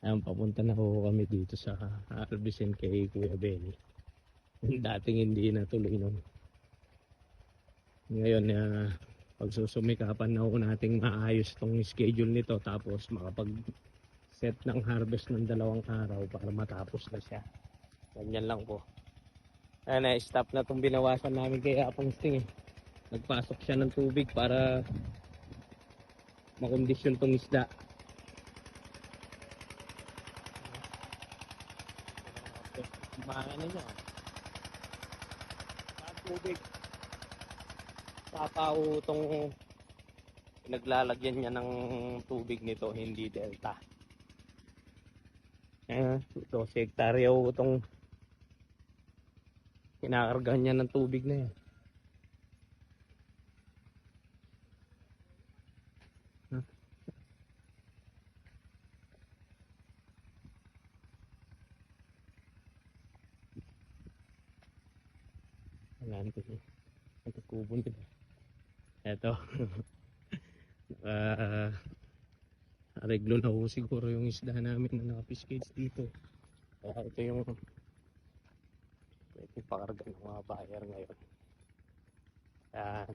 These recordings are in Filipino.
Ayan, papunta na ho kami dito sa Arbisen kay Kuya Benny. Dating hindi natuloy nun. Ngayon, pagsusumikapan na ho nating maayos tong schedule nito tapos makapag-set ng harvest ng 2 araw para matapos na siya. Ganyan lang po. Ayan, stop na itong binawasan namin kay Apong Sting eh. Nagpasok siya ng tubig para makondisyon tong isda. Kumain na niya. Ang tubig. Tapaw itong pinaglalagyan niya ng tubig nito, hindi delta. Ito, si hektaryo itong kinakargahan niya ng tubig na yan. Wala nito siya. Nagkakubon ko. Eto. Areglo na ho siguro yung isda namin na nakapiskage dito. Kaya ito yung pwede pakarga ng mga buyer ngayon. Yan.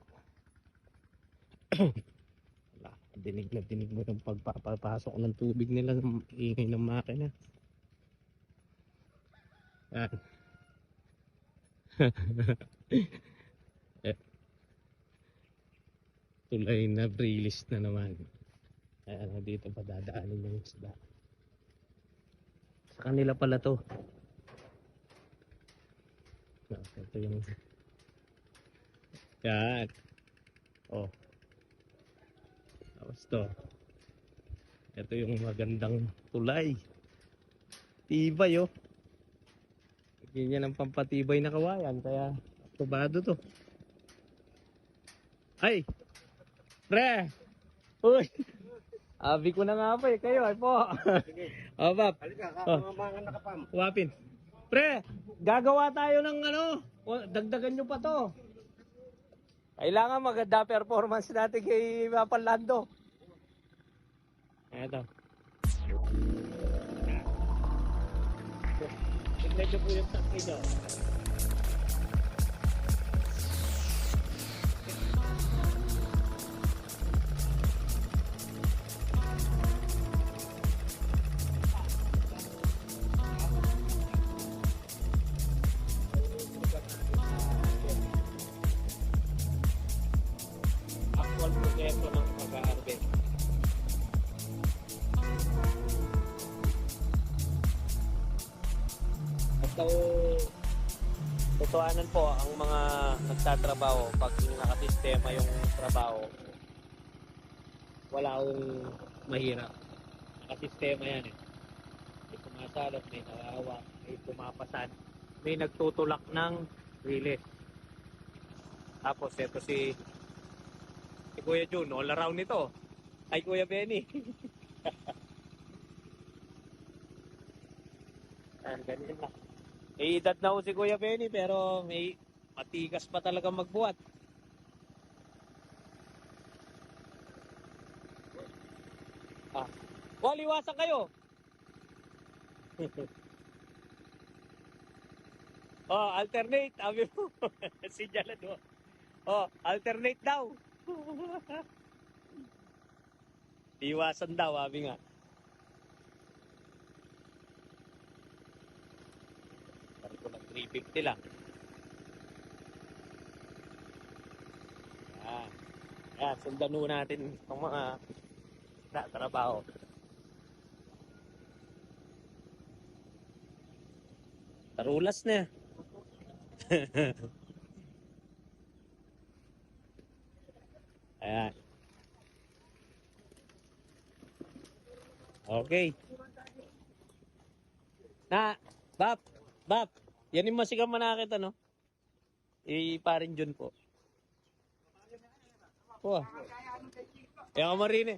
Wala. Dinig mo yung pagpapasok ng tubig nila ng ingay ng makina. Yan. Tulay na release na naman. Ayan, dito pa dadaanin yung isda. Sa kanila pala to. Ito yung yan. Oh. Tapos to. Ito yung magandang tulay. Tibay oh. Ganyan ang pampatibay na kawayan. Kaya tubado to. Ay! Pre! Uy! Abi ko na nga po eh. Kayo ay po. O Bab. Halika, kakamangan nakapam. Wapin. Pre! Gagawa tayo ng ano. Dagdagan nyo pa to. Kailangan maganda performance natin kay Mapalando. Eto. Tignan nyo po yung tanki nyo. Actual proseso ng pag-harvest. So, totoanan po ang mga nagtatrabaho pag nakasistema yung trabaho, wala akong mahirap. Nakasistema yan eh. May pumasalot, may nakawa, may pumapasan, may nagtutulak ng release. Tapos ito si Kuya Jun, all around nito. Ay Kuya Benny. Ganyan lang. May edad na ho si Kuya Benny pero may matigas pa talaga magbuhat. Liwasan kayo. Alternate. Sabi mo. Sinyalan mo. Alternate daw. Iwasan daw, sabi nga. Parang ko ng 350 lang. Sundan mo natin itong mga trabaho. Tarulas na. Ayan. Okay. Bab, yan yung masigang manakit ano? Parin Jun po. Eka marine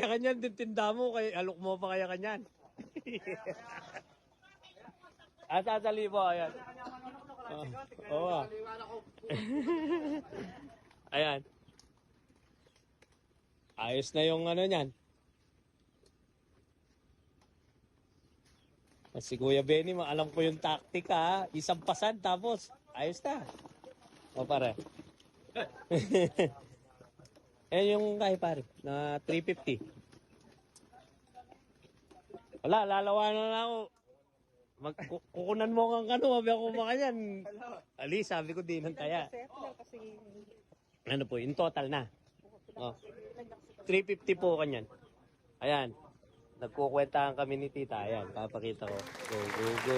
kanyan, din tinda mo, kay alok mo pa kaya kanyan. Sasali po, ayan. Ayan. Ayos na yung ano niyan. Si Kuya Benny, alam ko yung tactic ha. Isang pasan tapos ayos na. O pare. Eh yung kay pare na 350. Wala, lalawanan na ako. Kukunan mo kang kano, mabi ako makanyan. Ali, sabi ko di nang kaya. Ano po, in total na. Oh. 350 po kanyan. Ayan. Nagkukwentahan kami ni tita. Ayan, papakita ko. Go, go, go.